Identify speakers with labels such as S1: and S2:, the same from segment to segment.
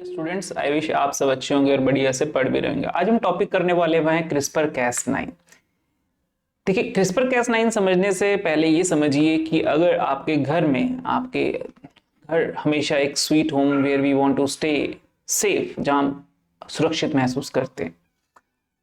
S1: Students, I wish आप सब अच्छे होंगे और बढ़िया से पढ़ भी रहेंगे। आज हम टॉपिक करने वाले हैं क्रिस्पर कैस9। देखिए, क्रिस्पर कैस9 समझने से पहले ये समझिए कि अगर आपके घर में आपके घर हमेशा एक sweet home where we want to stay safe, जहां हम सुरक्षित महसूस करते हैं,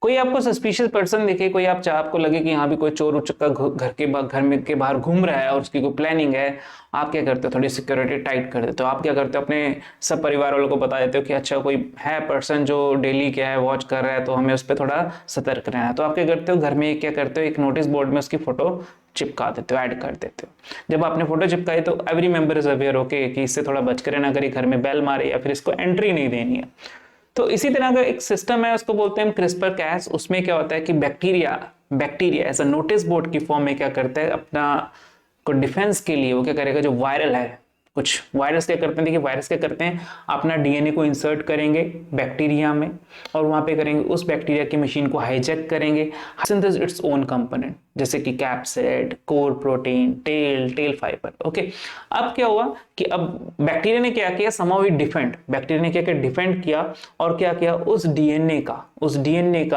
S1: कोई आपको सस्पिशियस पर्सन दिखे, कोई आपको लगे कि यहाँ भी कोई चोर उचक्का घर में के बाहर घूम रहा है और उसकी कोई प्लानिंग है, आप क्या करते हो? थोड़ी सिक्योरिटी टाइट कर देते हो। आप क्या करते हो? अपने सब परिवार वालों को बता देते हो कि अच्छा कोई है पर्सन जो डेली क्या है वॉच कर रहा है, तो हमें उस पर थोड़ा सतर्क रहना है। तो आप क्या करते हो? घर में क्या करते हो? एक नोटिस बोर्ड में उसकी फोटो चिपका देते हो, ऐड कर देते हो। जब आपने फोटो चिपकाई तो every member is aware okay कि इससे थोड़ा बच कर रहना, अगर घर में बेल मारे या फिर इसको एंट्री नहीं देनी है। तो इसी तरह का एक सिस्टम है, उसको बोलते हैं क्रिस्पर कैस। उसमें क्या होता है कि bacteria as a notice board की फॉर्म में क्या करता है, अपना को डिफेंस के लिए वो क्या करेगा, जो वायरल है, कुछ वायरस क्या करते हैं, देखिए वायरस क्या करते हैं, अपना डीएनए को इंसर्ट करेंगे बैक्टीरिया में और वहां पे करेंगे उस बैक्टीरिया की मशीन को हाईजैक करेंगे, सिंथेसाइज इट्स ओन कंपोनेंट, जैसे कि capsid, core protein, tail fibre. Okay, अब क्या हुआ कि अब बैक्टीरिया ने क्या किया, समहाउ इट डिफेंड, बैक्टीरिया ने क्या किया, डिफेंड किया और क्या किया, उस डीएनए का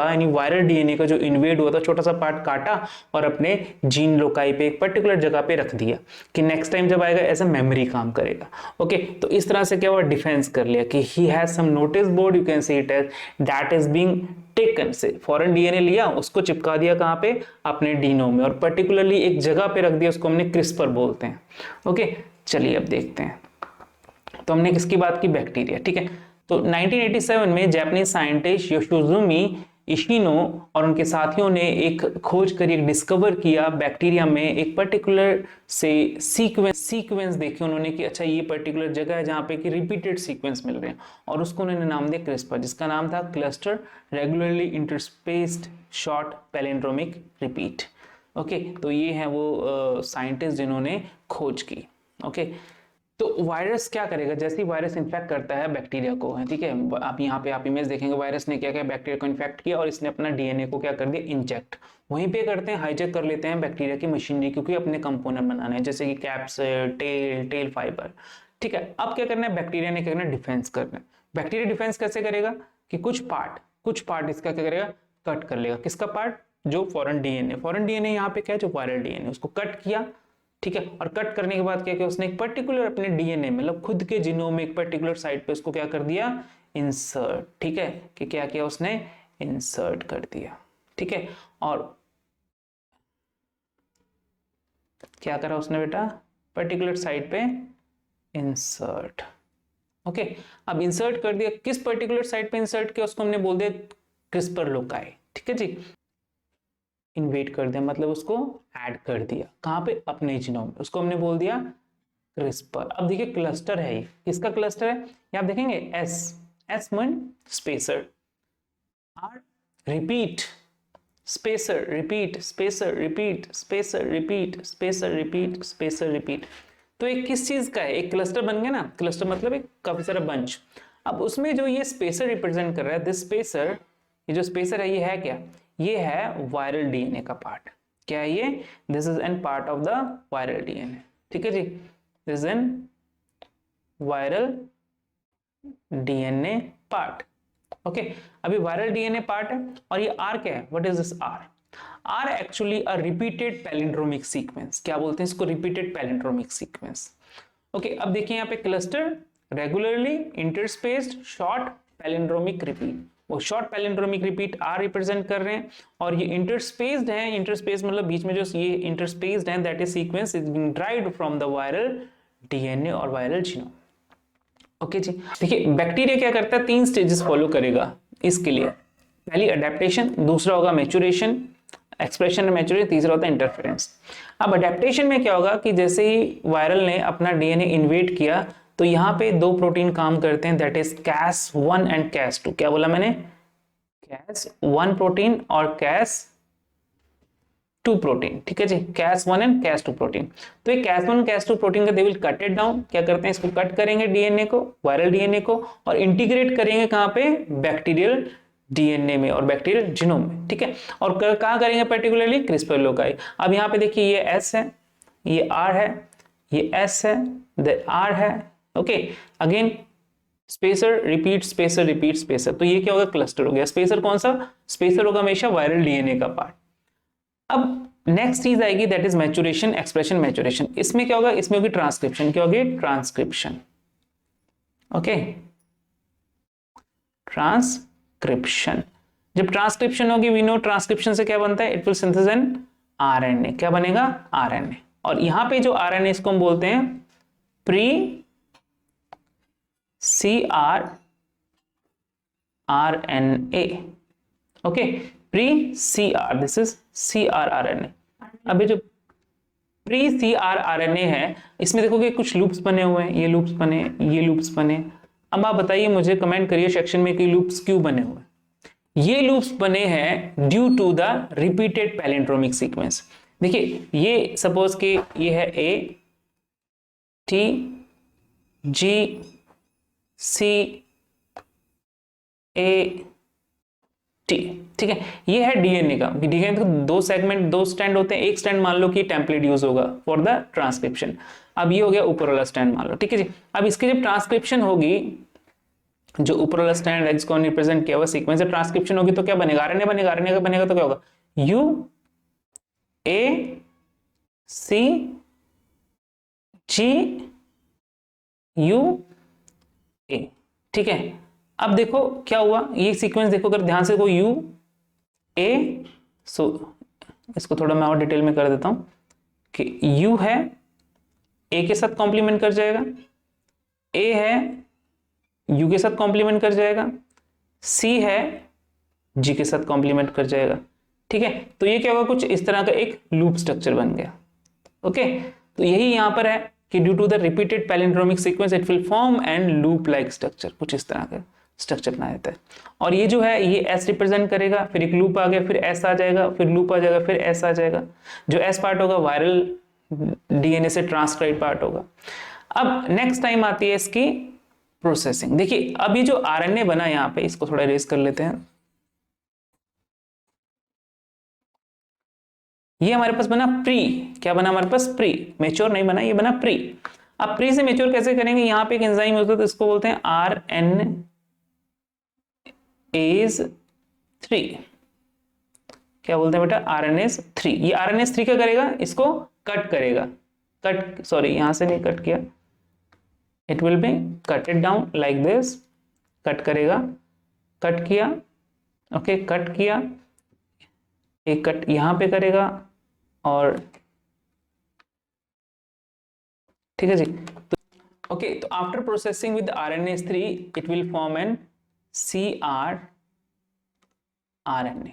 S1: यानी वायरल डीएनए का जो इन्वेड हुआ था छोटा सा पार्ट काटा और अपने जीन लोकाई पे एक पर्टिकुलर जगह पे रख दिया कि नेक्स्ट टाइम जब आएगा ऐसा मेमोरी काम करेगा। ओके, तो इस तरह से क्या हुआ, डिफेंस कर लिया कि he has some notice board, you can see it as that is being taken से फॉरेन डीएनए लिया, उसको चिपका दिया कहां पे, अपने डीनोम में, और पर्टिकुलरली एक जगह पे रख दिया, उसको हमने क्रिस्पर बोलते हैं। ओके, चलिए अब देखते हैं। तो हमने किसकी बात की, बैक्टीरिया, ठीक है। तो 1987 में जापानीज साइंटिस्ट योशिजुमी इशिनो और उनके साथियों ने एक खोज करी, एक डिस्कवर किया बैक्टीरिया में एक पर्टिकुलर से सीक्वेंस देखे उन्होंने कि अच्छा ये पर्टिकुलर जगह है जहां पे कि रिपीटेड सीक्वेंस मिल रहे हैं, और उसको उन्होंने नाम दिया क्रिस्पर, जिसका नाम था cluster regularly interspaced short palindromic repeat. Okay, तो ये है वो साइंटिस्ट जिन्होंने खोज की। ओके, तो वायरस क्या करेगा, जैसे ही वायरस इन्फेक्ट करता है बैक्टीरिया को, है ठीक है, आप यहाँ पे आप इमेज देखेंगे, वायरस ने क्या किया, बैक्टीरिया को इन्फेक्ट किया और इसने अपना डीएनए को क्या कर दिया, इंजेक्ट, वहीं पे करते हैं, हाईजैक कर लेते हैं बैक्टीरिया की मशीनरी, क्योंकि अपने कंपोनेंट बनाने हैं, जैसे कि कैप्सिड, टेल फाइबर। ठीक है, अब क्या करना है, बैक्टीरिया ने क्या करना है, डिफेंस करना है। बैक्टीरिया डिफेंस कैसे करेगा कि कुछ पार्ट इसका क्या करेगा, कट कर लेगा। किसका पार्ट, जो फॉरेन डीएनए यहाँ पे क्या है, जो वायरल डीएनए, उसको कट किया, ठीक है। और कट करने के बाद क्या किया उसने, एक पर्टिकुलर अपने डीएनए मतलब खुद के जीनोम में एक पर्टिकुलर साइट पे उसको क्या कर दिया, इंसर्ट, ठीक है, कि क्या किया उसने, इंसर्ट कर दिया, ठीक है। और क्या करा उसने बेटा, पर्टिकुलर साइट पे इंसर्ट। ओके, अब इंसर्ट कर दिया, किस पर्टिकुलर साइट पे इंसर्ट किया उसको हमने बोल दिया क्रिस्पर लोकाई, ठीक है जी। इन्वेट कर दिया मतलब उसको ऐड कर दिया, कहां पे, अपने जीनोम में, उसको हमने बोल दिया क्रिस्पर। अब देखिए क्लस्टर है, ये किसका क्लस्टर है, ये आप देखेंगे S mean spacer, R repeat, spacer repeat, spacer repeat, spacer repeat, spacer repeat, spacer repeat. तो एक किस चीज का है, एक क्लस्टर बन गया ना, क्लस्टर मतलब एक काफी सारा बंच। अब उसमें जो ये स्पेसर रिप्रेजेंट कर रहा है, दिस स्पेसर, ये जो स्पेसर है ये है क्या, ये है वायरल डीएनए का पार्ट। क्या है ये, this is an part of the viral DNA, ठीक है जी, this is an viral DNA part. Okay, अभी वायरल डीएनए पार्ट है और ये आर क्या है, what is this R, R actually a repeated palindromic sequence, क्या बोलते हैं इसको, रिपीटेड पैलिंड्रोमिक सीक्वेंस। ओके, अब देखिए यहाँ पे cluster regularly interspaced short palindromic repeat, वो short palindromic repeat are represent कर रहे हैं, और ये इंटरस्पेस्ड है, इंटरस्पेस मतलब बीच में जो ये इंटरस्पेस्ड है, that is sequence is being derived from the viral DNA और वायरल जीनोम। ओके जी, देखिए बैक्टीरिया क्या करता है, 3 स्टेजेस फॉलो करेगा इसके लिए, पहली अडेप्टेशन, दूसरा होगा मैच्योरेशन, एक्सप्रेशन और मैच्योरेशन, तीसरा होता है इंटरफेरेंस। अब अडेप्टेशन में क्या होगा कि जैसे ही वायरल ने अपना डीएनए इन्वेट किया तो यहाँ पे 2 प्रोटीन काम करते हैं, that is cas1 and cas2। क्या बोला मैंने, cas1 प्रोटीन और cas2 प्रोटीन, ठीक है जी, cas1 एंड cas2 प्रोटीन। तो ये cas1 cas2 प्रोटीन का they will cut it down, क्या करते हैं इसको कट करेंगे डीएनए को, वायरल डीएनए को, और इंटीग्रेट करेंगे कहां पे, बैक्टीरियल डीएनए में और बैक्टीरियल जीनोम में, ठीक है। और कहां करेंगे, पर्टिकुलरली क्रिस्पर लोकाई। अब यहाँ पे देखिए ये एस है, ये आर है, ये एस है, आर है, okay, again spacer repeat spacer repeat spacer, तो ये क्या होगा, क्लस्टर हो गया। स्पेसर कौन सा, स्पेसर होगा हमेशा वायरल डीएनए का पार्ट। अब नेक्स्ट चीज आएगी that is maturation, expression maturation. इसमें क्या होगा, इसमें होगी ट्रांसक्रिप्शन। क्या होगी, ट्रांसक्रिप्शन। Okay, transcription. जब ट्रांसक्रिप्शन होगी, वी नो ट्रांसक्रिप्शन से क्या बनता है, it will synthesise an RNA. क्या बनेगा, आरएनए। और यहां पे जो आरएनए इसको हम बोलते हैं pre CR RNA. Okay, pre CR, this is CR RNA. अभी जो प्री सीआर आरएनए है, इसमें देखोगे कुछ लूप्स बने हुए हैं, ये लूप्स बने, ये लूप्स बने। अब आप बताइए मुझे, कमेंट करिए सेक्शन में कि लूप्स क्यों बने हुए। ये लूप्स बने हैं due to the repeated palindromic sequence. देखिए ये सपोज कि ये है A T G C A T, ठीक है। ये है डीएनए का, डीएनए का दो सेगमेंट, दो स्टैंड होते हैं। एक स्टैंड मान लो कि टेम्पलेट यूज होगा फॉर द ट्रांसक्रिप्शन। अब ये हो गया ऊपर वाला स्टैंड मान लो, ठीक है जी। अब इसकी जब ट्रांसक्रिप्शन होगी, जो ऊपर वाला स्टैंड है जिसको रिप्रेजेंट किया हुआ सीक्वेंस से ट्रांसक्रिप्शन होगी तो क्या बनेगा, आरएनए बनेगा। आरएनए का बनेगा तो क्या होगा, U A C ji U A, ठीक है। अब देखो क्या हुआ, ये सीक्वेंस देखो अगर ध्यान से, को यू ए, सो इसको थोड़ा मैं और डिटेल में कर देता हूं कि यू है ए के साथ कॉम्प्लीमेंट कर जाएगा, ए है यू के साथ कॉम्प्लीमेंट कर जाएगा, सी है जी के साथ कॉम्प्लीमेंट कर जाएगा, ठीक है। तो ये क्या होगा, कुछ इस तरह का एक लूप स्ट्रक्चर बन गया। ओके, तो यही यहां पर है कि due to the repeated palindromic sequence it will form and loop like structure, कुछ इस तरह का स्ट्रक्चर बना देता है। और ये जो है ये एस रिप्रेजेंट करेगा, फिर एक लूप आ गया, फिर एस आ जाएगा, फिर लूप आ जाएगा, फिर एस आ जाएगा। जो एस पार्ट होगा वायरल डीएनए से ट्रांसक्राइब पार्ट होगा। अब नेक्स्ट टाइम आती है इसकी प्रोसेसिंग। देखिए अब ये जो आरएनए बना यहाँ पे, इसको थोड़ा रेस कर लेते हैं। ये हमारे पास बना प्री, क्या बना हमारे पास, प्री, मेच्योर नहीं बना, ये बना प्री। अब प्री से मेच्योर कैसे करेंगे, यहाँ पे एक एंजाइम होता है तो इसको बोलते हैं आरएनएज 3। क्या बोलते हैं बेटा, आरएनएज 3। ये आरएनएज 3 क्या करेगा, इसको कट करेगा, कट, सॉरी यहां से नहीं कट किया, it will B कटेड down like this, cut करेगा, कट किया, ओके, कट किया, एक कट यहां पे करेगा, और ठीक है जी। तो ओके, तो after processing with RNase 3 it will form an CR RNA.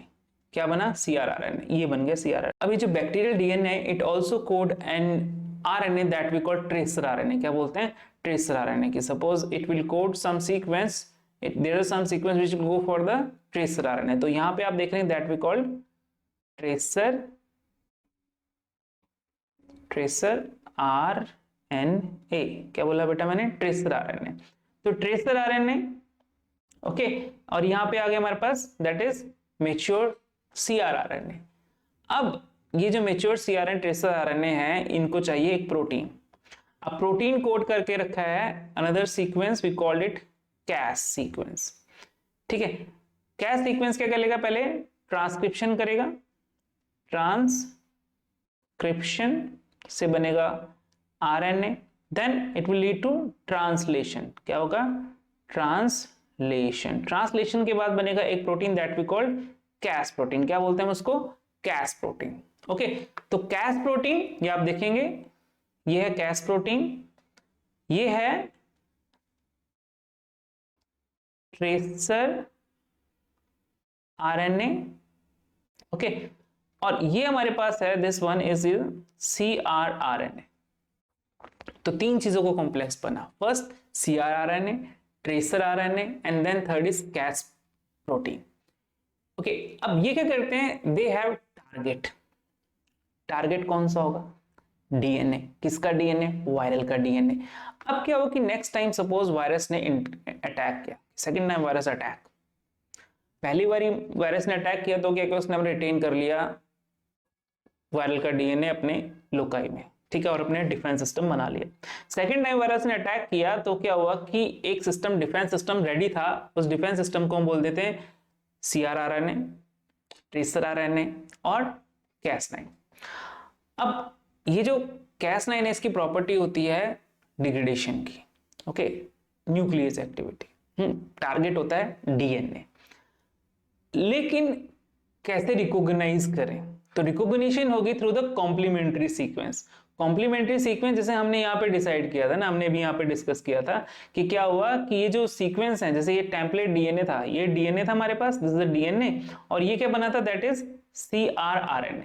S1: क्या बना, सीआर आरएनए, ये बन गया सीआर आरएनए। अभी जो bacterial DNA it also code an RNA that we call tracer RNA. क्या बोलते हैं, ट्रेसर आरएनए की। Suppose it will code some sequence, there are some sequence which will go for the tracer RNA. तो यहां पे आप देख रहे हैं that we call tracer RNA. क्या बोला बेटा मैंने, ट्रेसर आरएनए। तो ट्रेसर आरएनए, ओके, और यहां पे आ गया हमारे पास दैट इज मेच्योर सीआरआरएनए। अब ये जो मेच्योर सीआरएनए ट्रेसर आरएनए है, इनको चाहिए एक प्रोटीन। अब प्रोटीन कोड करके रखा है another sequence, we called it Cas sequence, ठीक है। कैस सीक्वेंस क्या करेगा, पहले ट्रांसक्रिप्शन करेगा, ट्रांसक्रिप्शन से बनेगा RNA, then it will lead to translation. क्या होगा, ट्रांसलेशन। ट्रांसलेशन के बाद बनेगा एक protein that we called Cas protein. क्या बोलते हैं उसको, कैस प्रोटीन। ओके, तो कैस प्रोटीन ये आप देखेंगे, ये है कैस प्रोटीन, ये है ट्रेसर आरएनए, ओके, और ये हमारे पास है दिस वन इज सीआरआरएनए। तो तीन चीजों को कॉम्प्लेक्स बना, first crRNA, tracer RNA, and then third is Cas protein. Okay, अब ये क्या करते हैं, दे हैव टारगेट। टारगेट कौन सा होगा, डीएनए। किसका डीएनए, वायरल का डीएनए। अब क्या होगा कि नेक्स्ट टाइम सपोज वायरस ने अटैक किया, सेकंड टाइम वायरस अटैक, पहली बारी वायरस ने अटैक किया तो क्या उसने रिटेन कर लिया वायरल का डीएनए अपने लोकाई में, ठीक है, और अपने डिफेंस सिस्टम बना लिया। सेकेंड टाइम वायरस ने अटैक किया तो क्या हुआ कि एक सिस्टम, डिफेंस सिस्टम रेडी था, उस डिफेंस सिस्टम को हम बोल देते हैं CRRNA, ट्रेसर RNA और Cas9। अब ये जो Cas9 है, इसकी प्रॉपर्टी होती है डिग्रेडेशन की, ओके, न्यूक्लियस एक्टिविटी, टारगेट होता है DNA। लेकिन कैसे रिकॉग्नाइज करें, तो रिकॉग्निशन होगी through the complementary sequence. Complementary sequence जैसे हमने यहाँ पे डिसाइड किया था ना, हमने भी यहाँ पे डिस्कस किया था कि क्या हुआ कि ये जो सीक्वेंस है, जैसे ये टेम्पलेट DNA था, ये DNA था हमारे पास, दिस इज द DNA, और ये क्या बना था, दैट इज CRRNA।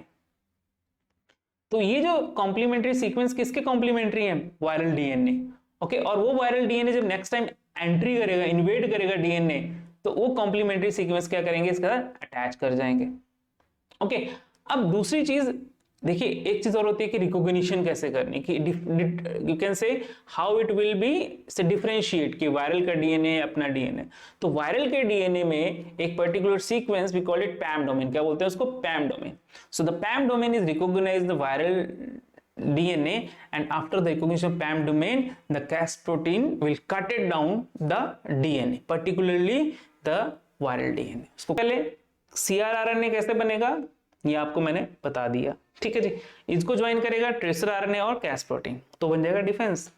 S1: तो ये जो कॉम्प्लीमेंट्री सीक्वेंस किसके कॉम्प्लीमेंट्री है, वायरल DNA, ओके। और वो वायरल DNA जब नेक्स्ट टाइम एंट्री करेगा, इन्वेड करेगा DNA, तो वो कॉम्प्लीमेंट्री सीक्वेंस क्या करेंगे, इसके साथ अटैच कर जाएंगे, ओके। अब दूसरी चीज देखिए, एक चीज और होती है कि रिकॉग्निशन कैसे करनी, कि you can say how it will be say differentiate कि वायरल का DNA अपना DNA। तो वायरल के DNA में एक particular sequence we call it PAM domain, क्या बोलते हैं उसको, PAM domain. So the PAM domain is recognise the viral DNA, and after the recognition of PAM domain, the Cas protein will cut it down the DNA, particularly the viral DNA। उसको पहले CRRNA कैसे बनेगा ये आपको मैंने बता दिया, ठीक है जी। इसको ज्वाइन करेगा ट्रेसर RNA और Cas प्रोटीन, तो बन जाएगा डिफेंस।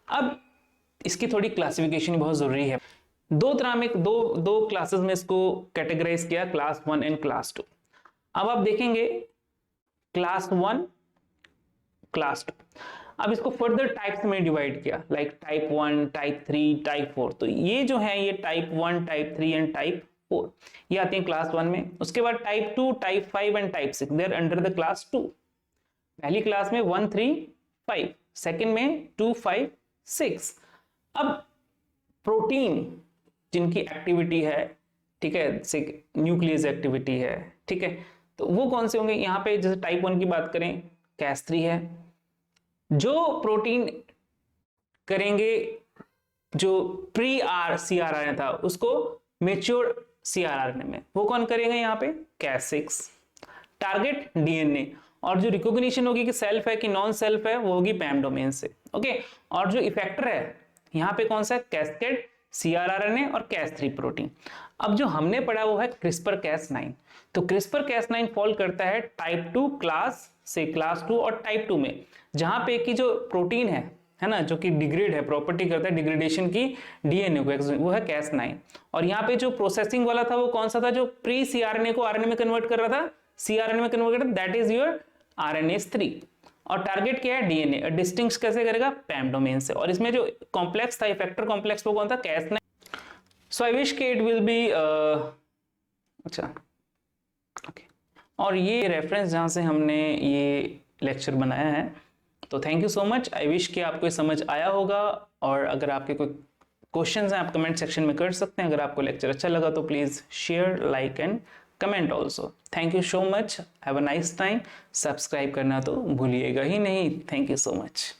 S1: अब इसकी थोड़ी क्लासिफिकेशन बहुत जरूरी है। दो तरह में, दो क्लासेस में इसको कैटेगराइज किया, क्लास 1 एंड क्लास 2। अब आप देखेंगे क्लास 1, क्लास 2। अब इसको फर्दर टाइप्स में डिवाइड किया, लाइक टाइप 1, टाइप 3, टाइप 4। तो ये जो है ये टाइप 1, टाइप 3 एंड टाइप 4 ये आते हैं क्लास 1 में। उसके बाद type 2, type 5 and type 6 they are under the class 2। पहली क्लास में 1, 3, 5, सेकंड में 2, 5, 6। अब प्रोटीन जिनकी एक्टिविटी है, ठीक है, न्यूक्लियस एक्टिविटी है, ठीक है, तो वो कौन से होंगे, यहाँ पे जैसे टाइप 1 की बात करें Cas3 है। जो प्रोटीन करेंगे जो प्री CRRNA था उसको मेच्योर CRRNA में, वो कौन करेंगे यहाँ पे Cas6। टारगेट DNA, और जो रिकॉग्निशन होगी कि सेल्फ है कि नॉन सेल्फ है वो होगी PAM डोमेन से, ओके। और जो इफेक्टर है यहाँ पे कौन सा, कैस्केड CRRNA और Cas3 प्रोटीन। अब जो हमने पढ़ा वो है CRISPR-Cas9। तो CRISPR-Cas9 फॉल करता है टाइप 2 क्लास से, क्लास 2 और टाइप 2 में, जहां पे की जो प्रोटीन है ना, जो कि डिग्रेड है, प्रॉपर्टी करता है डिग्रेडेशन की DNA को, वो है Cas9। और यहाँ पे जो प्रोसेसिंग वाला था वो कौन सा था, जो प्री CRNA को RNA में कन्वर्ट कर रहा था, CRNA में कन्वर्ट कर रहा था, दैट इज योर RNase3। और टारगेट क्या है, DNA। डिस्टिंक्ट कैसे करेगा, PAM डोमेन से। और इसमें जो कॉम्प्लेक्स था, इफेक्टर कॉम्प्लेक्स, वो कौन था, Cas9। सो आई विश के इट विल बी अच्छा, ओके। और ये रेफरेंस जहां से हमने ये लेक्चर बनाया है, तो thank you so much. I wish कि आपको समझ आया होगा। और अगर आपके कोई क्वेश्चंस हैं आप कमेंट सेक्शन में कर सकते हैं। अगर आपको लेक्चर अच्छा लगा तो please share, like and comment also. Thank you so much, have a nice time. Subscribe करना तो भूलिएगा ही नहीं। Thank you so much.